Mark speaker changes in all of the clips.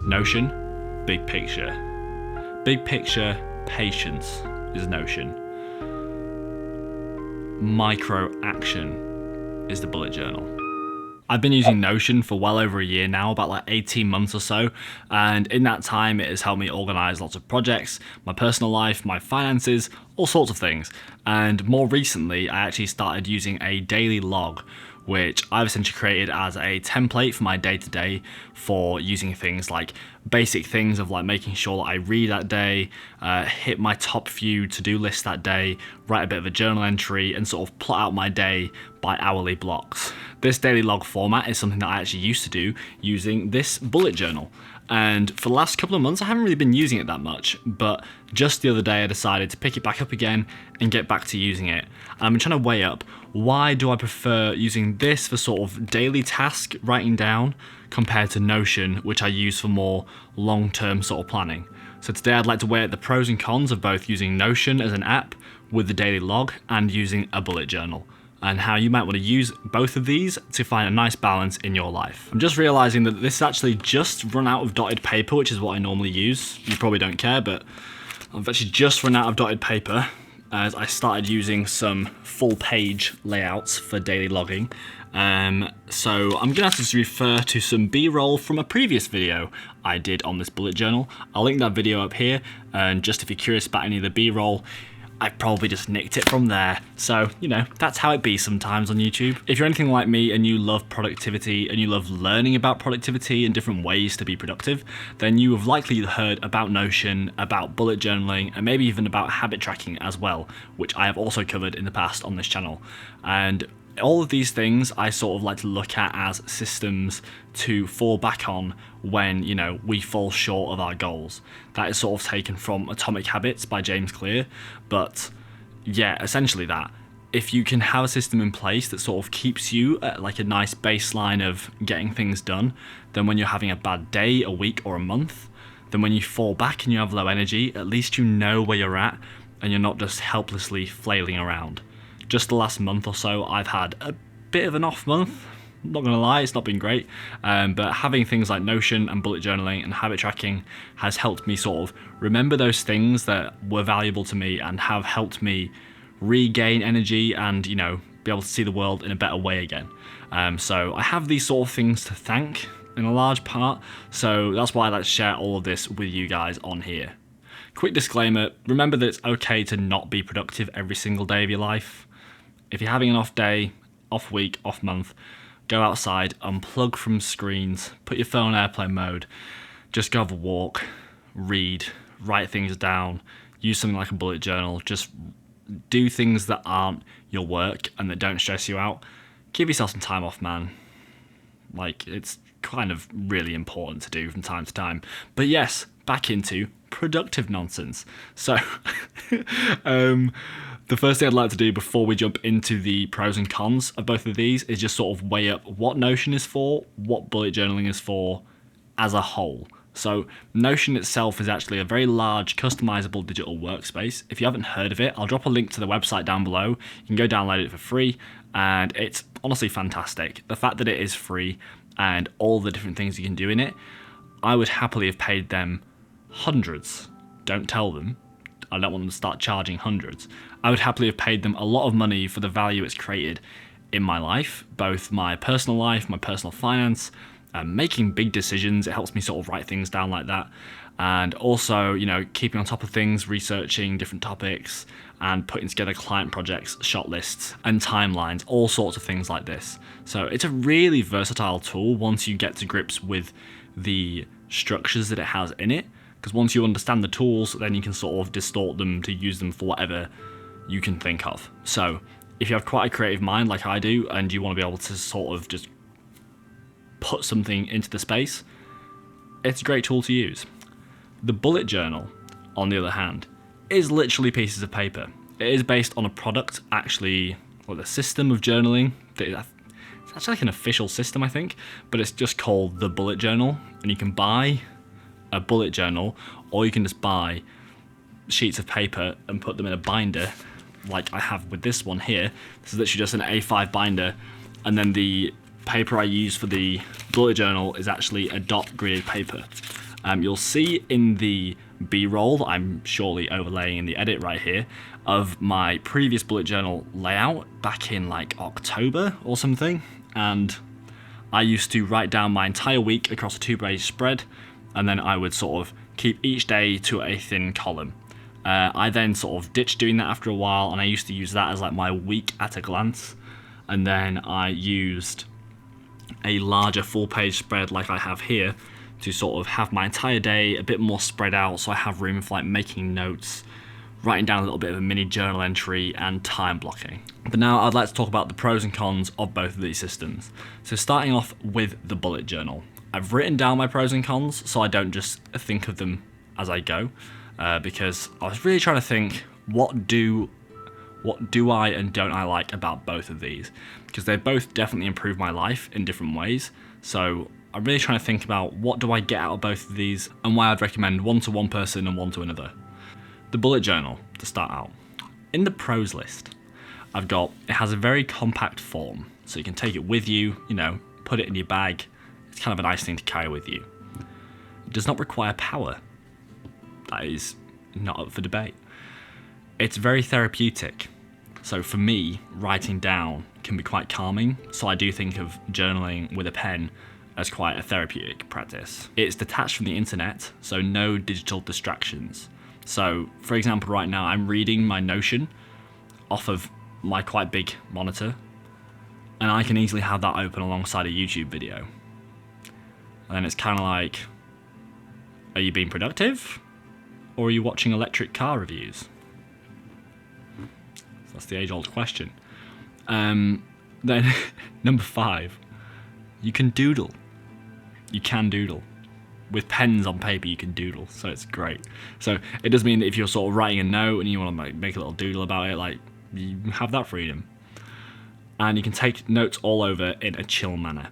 Speaker 1: Notion, big picture. Big picture, patience is Notion. Micro action is the bullet journal. I've been using Notion for well over a year now, about like 18 months or so, and in that time it has helped me organise lots of projects, my personal life, my finances, all sorts of things. And more recently I actually started using a daily log, which I've essentially created as a template for my day-to-day for using things like basic things of like making sure that I read that day, hit my top few to-do lists that day, write a bit of a journal entry, and sort of plot out my day by hourly blocks. This daily log format is something that I actually used to do using this bullet journal. And for the last couple of months, I haven't really been using it that much, but just the other day I decided to pick it back up again and get back to using it. And I've been trying to weigh up, why do I prefer using this for sort of daily task writing down compared to Notion, which I use for more long-term sort of planning. So today I'd like to weigh up the pros and cons of both using Notion as an app with the daily log and using a bullet journal, and how you might want to use both of these to find a nice balance in your life. I'm just realizing that this is actually just run out of dotted paper, which is what I normally use. You probably don't care, but I've actually just run out of dotted paper as I started using some full page layouts for daily logging. So I'm gonna have to just refer to some B-roll from a previous video I did on this bullet journal. I'll link that video up here, and just if you're curious about any of the B-roll, I probably just nicked it from there. So, you know, that's how it be sometimes on YouTube. If you're anything like me and you love productivity and you love learning about productivity and different ways to be productive, then you have likely heard about Notion, about bullet journaling, and maybe even about habit tracking as well, which I have also covered in the past on this channel. And all of these things I sort of like to look at as systems to fall back on when, you know, we fall short of our goals. That is sort of taken from Atomic Habits by James Clear, but yeah, essentially that. If you can have a system in place that sort of keeps you at like a nice baseline of getting things done, then when you're having a bad day, a week or a month, then when you fall back and you have low energy, at least you know where you're at and you're not just helplessly flailing around. Just the last month or so, I've had a bit of an off month. I'm not gonna lie, it's not been great, but having things like Notion and bullet journaling and habit tracking has helped me sort of remember those things that were valuable to me and have helped me regain energy and, you know, be able to see the world in a better way again. So I have these sort of things to thank in a large part, so that's why I like to share all of this with you guys on here. Quick disclaimer, remember that it's okay to not be productive every single day of your life. If you're having an off day, off week, off month, go outside, unplug from screens, put your phone on airplane mode, just go have a walk, read, write things down, use something like a bullet journal, just do things that aren't your work and that don't stress you out. Give yourself some time off, man. Like, it's kind of really important to do from time to time. But yes, back into productive nonsense. So, the first thing I'd like to do before we jump into the pros and cons of both of these is just sort of weigh up what Notion is for, what bullet journaling is for as a whole. So Notion itself is actually a very large customizable digital workspace. If you haven't heard of it, I'll drop a link to the website down below. You can go download it for free, and it's honestly fantastic. The fact that it is free and all the different things you can do in it, I would happily have paid them hundreds. Don't tell them. I don't want them to start charging hundreds. I would happily have paid them a lot of money for the value it's created in my life, both my personal life, my personal finance, making big decisions. It helps me sort of write things down like that. And also, you know, keeping on top of things, researching different topics and putting together client projects, shot lists and timelines, all sorts of things like this. So it's a really versatile tool once you get to grips with the structures that it has in it. Because once you understand the tools, then you can sort of distort them to use them for whatever you can think of. So if you have quite a creative mind like I do, and you want to be able to sort of just put something into the space, it's a great tool to use. The bullet journal, on the other hand, is literally pieces of paper. It is based on a product, actually, or the system of journaling. It's actually like an official system, I think, but it's just called the bullet journal, and you can buy a bullet journal, or you can just buy sheets of paper and put them in a binder like I have with this one here. This is literally just an A5 binder, and then the paper I use for the bullet journal is actually a dot grid paper. You'll see in the B-roll that I'm shortly overlaying in the edit right here of my previous bullet journal layout back in like October or something, and I used to write down my entire week across a 2-page spread, and then I would sort of keep each day to a thin column. I then sort of ditched doing that after a while, and I used to use that as like my week at a glance, and then I used a larger full-page spread like I have here to sort of have my entire day a bit more spread out, so I have room for like making notes, writing down a little bit of a mini journal entry, and time blocking. But now I'd like to talk about the pros and cons of both of these systems. So starting off with the bullet journal. I've written down my pros and cons so I don't just think of them as I go, because I was really trying to think what do I and don't I like about both of these, because they both definitely improve my life in different ways. So I'm really trying to think about what do I get out of both of these and why I'd recommend one to one person and one to another. The bullet journal, to start out. In the pros list, it has a very compact form, so you can take it with you, put it in your bag. It's kind of a nice thing to carry with you. It does not require power. That is not up for debate. It's very therapeutic. So for me, writing down can be quite calming, so I do think of journaling with a pen as quite a therapeutic practice. It's detached from the internet, so no digital distractions. So, for example, right now I'm reading my Notion off of my quite big monitor, and I can easily have that open alongside a YouTube video. And then it's kind of like, are you being productive? Or are you watching electric car reviews? So that's the age-old question. Then, number 5, you can doodle. You can doodle. With pens on paper, you can doodle, so it's great. So it does mean that if you're sort of writing a note and you want to make a little doodle about it, like, you have that freedom. And you can take notes all over in a chill manner.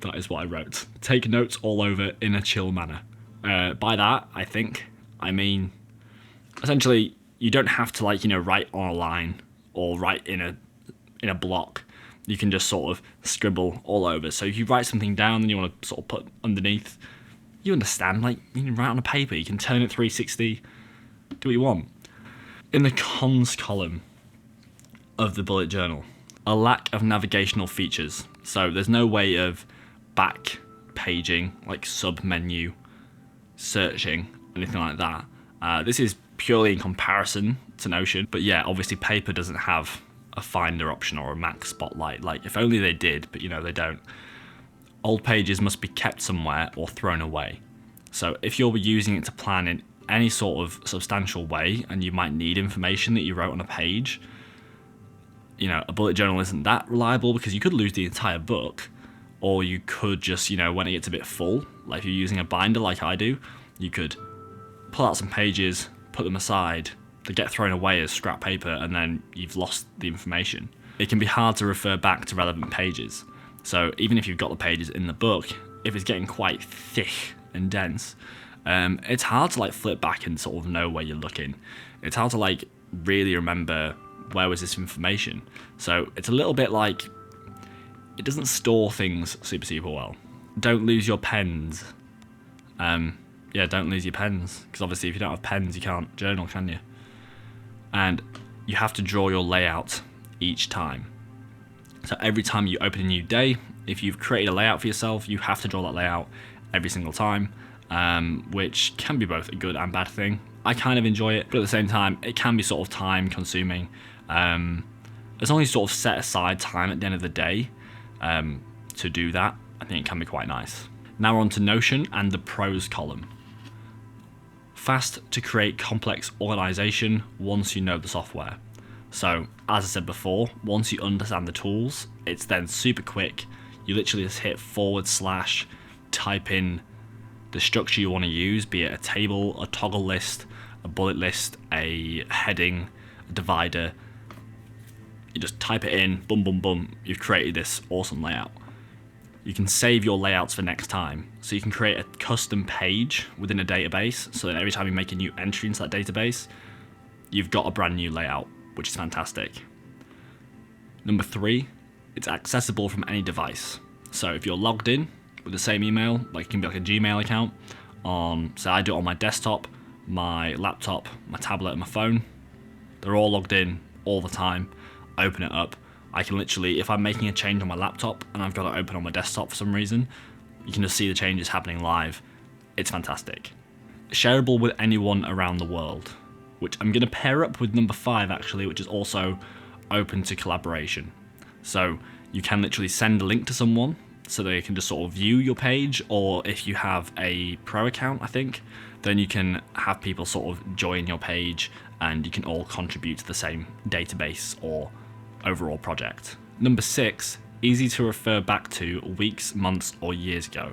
Speaker 1: That is what I wrote. Take notes all over in a chill manner. By that, I mean, essentially, you don't have to write on a line or write in a block. You can just sort of scribble all over. So if you write something down and you want to sort of put underneath, you understand, you can write on a paper, you can turn it 360, do what you want. In the cons column of the bullet journal, a lack of navigational features. So there's no way of back paging, like sub-menu, searching, anything like that. This is purely in comparison to Notion, but yeah, obviously paper doesn't have a Finder option or a Mac Spotlight. If only they did, but they don't. Old pages must be kept somewhere or thrown away. So if you're using it to plan in any sort of substantial way, and you might need information that you wrote on a page, a bullet journal isn't that reliable, because you could lose the entire book, or you could just, when it gets a bit full, like if you're using a binder like I do, you could pull out some pages, put them aside, they get thrown away as scrap paper, and then you've lost the information. It can be hard to refer back to relevant pages. So even if you've got the pages in the book, if it's getting quite thick and dense, it's hard to flip back and sort of know where you're looking. It's hard to really remember where was this information. So it's a little bit like it doesn't store things super well. Don't lose your pens. Don't lose your pens, because obviously if you don't have pens you can't journal, can you? And you have to draw your layout each time. So every time you open a new day, if you've created a layout for yourself, you have to draw that layout every single time, which can be both a good and bad thing. I kind of enjoy it, but at the same time, it can be sort of time consuming. As long as you sort of set aside time at the end of the day to do that, I think it can be quite nice. Now we're on to Notion and the pros column. Fast to create complex organization once you know the software. So, as I said before, once you understand the tools, it's then super quick. You literally just hit /, type in the structure you want to use, be it a table, a toggle list, a bullet list, a heading, a divider. You just type it in, boom, boom, boom, you've created this awesome layout. You can save your layouts for next time. So you can create a custom page within a database, so that every time you make a new entry into that database, you've got a brand new layout, which is fantastic. Number 3, it's accessible from any device. So if you're logged in with the same email, it can be like a Gmail account, so I do it on my desktop, my laptop, my tablet, and my phone. They're all logged in all the time. I open it up. I can literally, if I'm making a change on my laptop and I've got it open on my desktop for some reason, you can just see the changes happening live. It's fantastic. Shareable with anyone around the world, which I'm going to pair up with number 5 actually, which is also open to collaboration. So you can literally send a link to someone so they can just sort of view your page, or if you have a pro account, I think, then you can have people sort of join your page and you can all contribute to the same database or overall project. Number 6, easy to refer back to weeks, months, or years ago.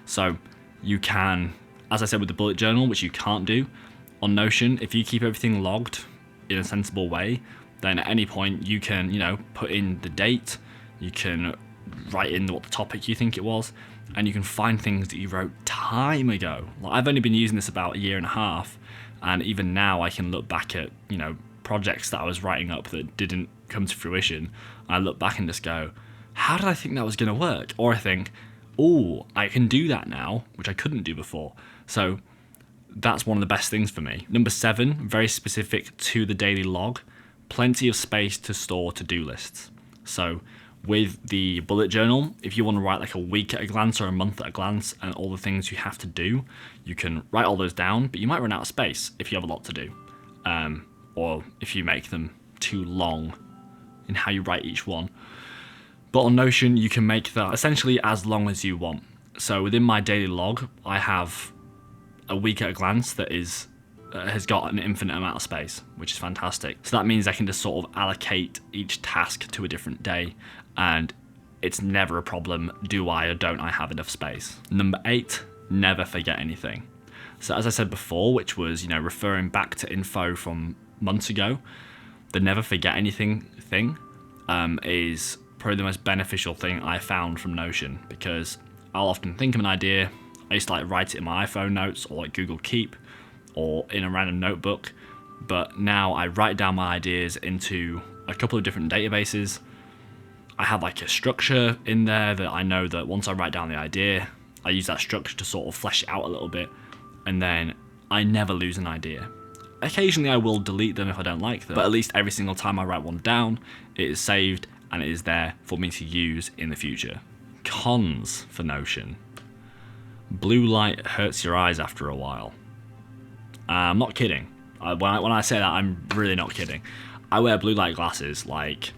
Speaker 1: So you can, as I said with the bullet journal, which you can't do on Notion, if you keep everything logged in a sensible way, then at any point you can, put in the date, you can write in what the topic you think it was, and you can find things that you wrote time ago. Like, I've only been using this about a year and a half, and even now I can look back at, projects that I was writing up that didn't come to fruition. I look back and just go, how did I think that was going to work? Or I think, oh, I can do that now, which I couldn't do before. So that's one of the best things for me. Number 7, very specific to the daily log, plenty of space to store to-do lists. So with the bullet journal, if you want to write like a week at a glance or a month at a glance and all the things you have to do, you can write all those down, but you might run out of space if you have a lot to do. Or if you make them too long in how you write each one. But on Notion, you can make that essentially as long as you want. So within my daily log, I have a week at a glance that has got an infinite amount of space, which is fantastic. So that means I can just sort of allocate each task to a different day, and it's never a problem, do I or don't I have enough space. Number 8, never forget anything. So as I said before, which was, referring back to info from months ago, the never forget anything thing is probably the most beneficial thing I found from Notion, because I'll often think of an idea. I used to write it in my iPhone notes or Google Keep or in a random notebook, but now I write down my ideas into a couple of different databases. I have a structure in there that I know that once I write down the idea, I use that structure to sort of flesh it out a little bit, and then I never lose an idea. Occasionally I will delete them if I don't like them, but at least every single time I write one down, it is saved and it is there for me to use in the future. Cons for Notion. Blue light hurts your eyes after a while. I'm not kidding. When I say that, I'm really not kidding. I wear blue light glasses 90%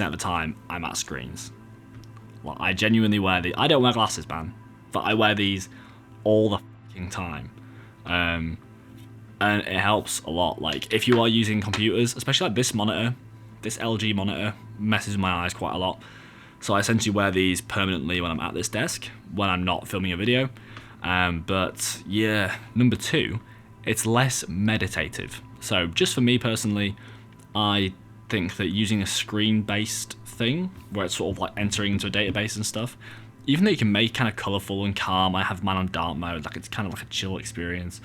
Speaker 1: of the time I'm at screens. I genuinely wear these. I don't wear glasses, man, but I wear these all the fucking time. And it helps a lot. If you are using computers, especially this monitor, this LG monitor messes with my eyes quite a lot. So I essentially wear these permanently when I'm at this desk, when I'm not filming a video. But yeah, number 2, it's less meditative. So just for me personally, I think that using a screen-based thing, where it's sort of entering into a database and stuff, even though you can make kind of colourful and calm, I have mine on dark mode, it's kind of a chill experience.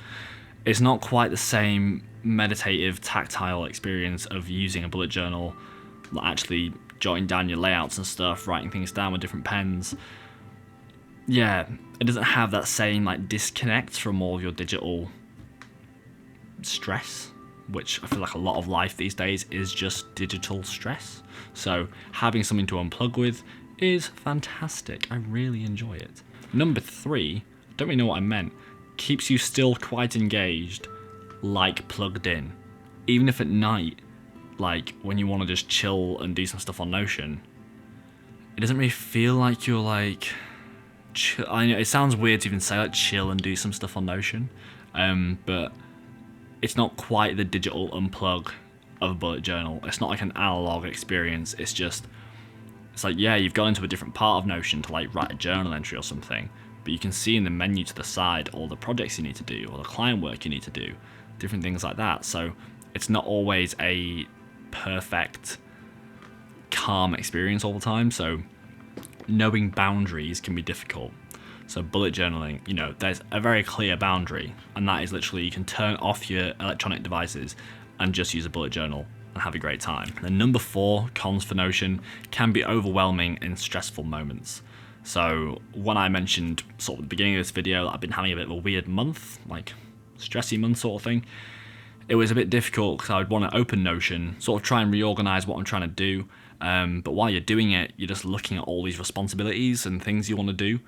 Speaker 1: It's not quite the same meditative, tactile experience of using a bullet journal, actually jotting down your layouts and stuff, writing things down with different pens. Yeah, it doesn't have that same disconnect from all of your digital stress, which I feel like a lot of life these days is just digital stress. So having something to unplug with is fantastic. I really enjoy it. Number 3, don't really know what I meant, keeps you still quite engaged, plugged in. Even if at night, when you want to just chill and do some stuff on Notion, it doesn't really feel like you're chill. I know it sounds weird to even say chill and do some stuff on Notion, but it's not quite the digital unplug of a bullet journal. It's not an analog experience. It's you've gone into a different part of Notion to write a journal entry or something, but you can see in the menu to the side all the projects you need to do or the client work you need to do, different things like that. So it's not always a perfect, calm experience all the time. So knowing boundaries can be difficult. So bullet journaling, there's a very clear boundary, and that is literally you can turn off your electronic devices and just use a bullet journal and have a great time. Then number 4, cons for Notion, can be overwhelming in stressful moments. So when I mentioned sort of at the beginning of this video that I've been having a bit of a weird month, like stressy month sort of thing, it was a bit difficult because I would want to open Notion, sort of try and reorganize what I'm trying to do. But while you're doing it, you're just looking at all these responsibilities and things you want to do.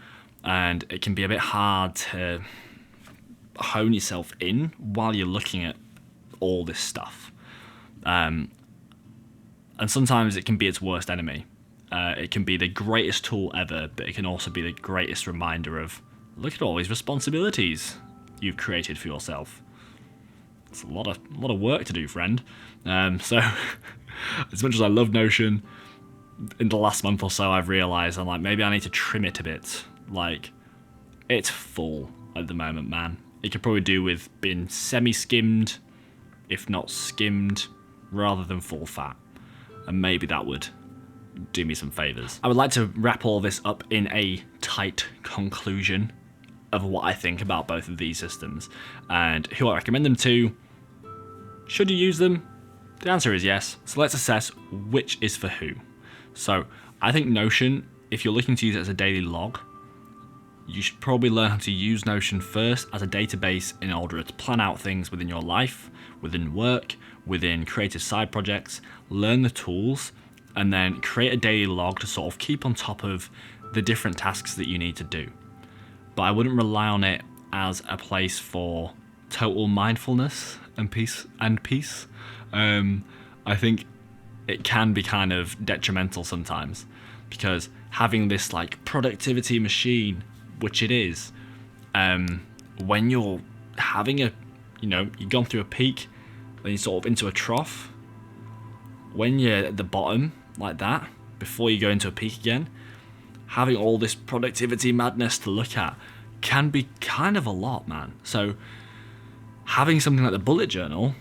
Speaker 1: And it can be a bit hard to hone yourself in while you're looking at all this stuff. And sometimes it can be its worst enemy. It can be the greatest tool ever, but it can also be the greatest reminder of, look at all these responsibilities you've created for yourself. It's a lot of work to do, friend. So as much as I love Notion, in the last month or so I've realised I'm like, maybe I need to trim it a bit. Like, it's full at the moment, man. It could probably do with being semi-skimmed, if not skimmed, rather than full fat. And maybe that would do me some favours. I would like to wrap all this up in a tight conclusion of what I think about both of these systems and who I recommend them to. Should you use them? The answer is yes. So let's assess which is for who. So I think Notion, if you're looking to use it as a daily log, you should probably learn how to use Notion first as a database in order to plan out things within your life, within work, within creative side projects, learn the tools, and then create a daily log to sort of keep on top of the different tasks that you need to do. But I wouldn't rely on it as a place for total mindfulness and peace. I think it can be kind of detrimental sometimes, because having this like productivity machine, which it is, when you're having you've gone through a peak, then you're sort of into a trough. When you're at the bottom like that, before you go into a peak again, having all this productivity madness to look at can be kind of a lot, man. So having something like the bullet journal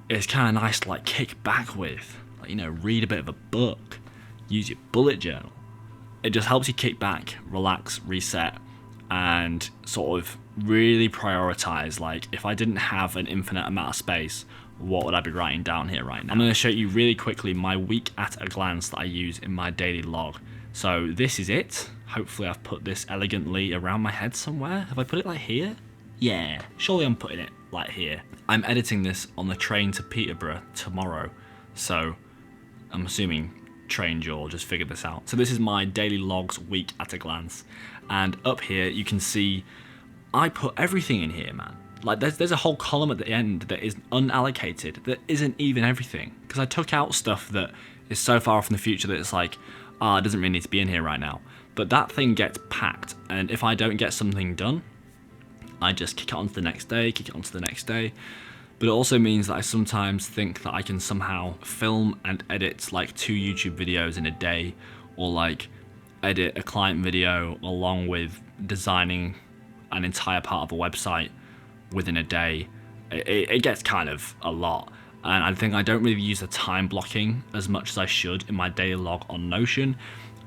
Speaker 1: is kind of nice to like kick back with, like, read a bit of a book, use your bullet journal. It just helps you kick back, relax, reset, and sort of really prioritize, like, if I didn't have an infinite amount of space, what would I be writing down here right now? I'm going to show you really quickly my week at a glance that I use in my daily log. So this is it. Hopefully I've put this elegantly around my head somewhere. Have I put it like here? Yeah, surely I'm putting it like here. I'm editing this on the train to Peterborough tomorrow, so I'm assuming trained you'll just figure this out. So this is my daily logs week at a glance, and up here you can see I put everything in here, man. Like there's a whole column at the end that is unallocated, that isn't even everything, because I took out stuff that is so far off in the future that it's like, it doesn't really need to be in here right now. But that thing gets packed, and if I don't get something done, I just kick it on to the next day, But it also means that I sometimes think that I can somehow film and edit like 2 YouTube videos in a day, or like edit a client video along with designing an entire part of a website within a day. It gets kind of a lot. And I think I don't really use the time blocking as much as I should in my daily log on Notion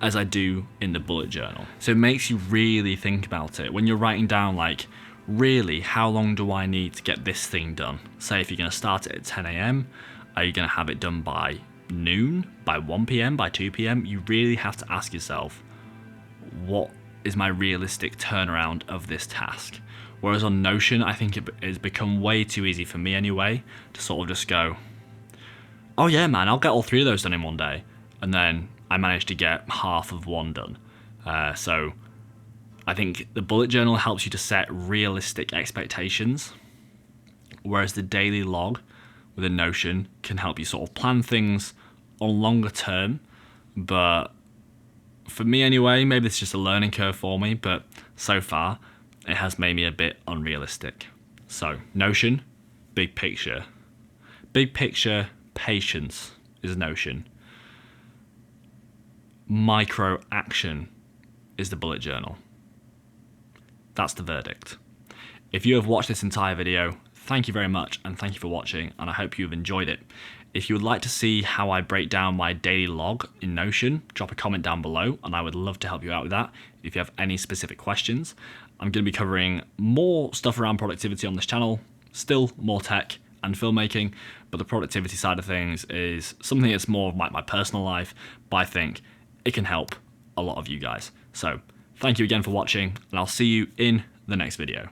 Speaker 1: as I do in the bullet journal. So it makes you really think about it when you're writing down, like, really, how long do I need to get this thing done? Say if you're going to start it at 10 a.m, are you going to have it done by noon, by 1 p.m, by 2 p.m? You really have to ask yourself, what is my realistic turnaround of this task? Whereas on Notion, I think it has become way too easy for me anyway to sort of just go, oh yeah, man, I'll get all 3 of those done in one day. And then I managed to get half of one done. So I think the bullet journal helps you to set realistic expectations, whereas the daily log with a Notion can help you sort of plan things on longer term. But for me anyway, maybe it's just a learning curve for me, but so far it has made me a bit unrealistic. So Notion, big picture. Big picture, patience is Notion. Micro action is the bullet journal. That's the verdict. If you have watched this entire video, thank you very much, and thank you for watching, and I hope you've enjoyed it. If you would like to see how I break down my daily log in Notion, drop a comment down below, and I would love to help you out with that. If you have any specific questions, I'm going to be covering more stuff around productivity on this channel, still more tech and filmmaking, but the productivity side of things is something that's more of my personal life, but I think it can help a lot of you guys. So Thank you again for watching, and I'll see you in the next video.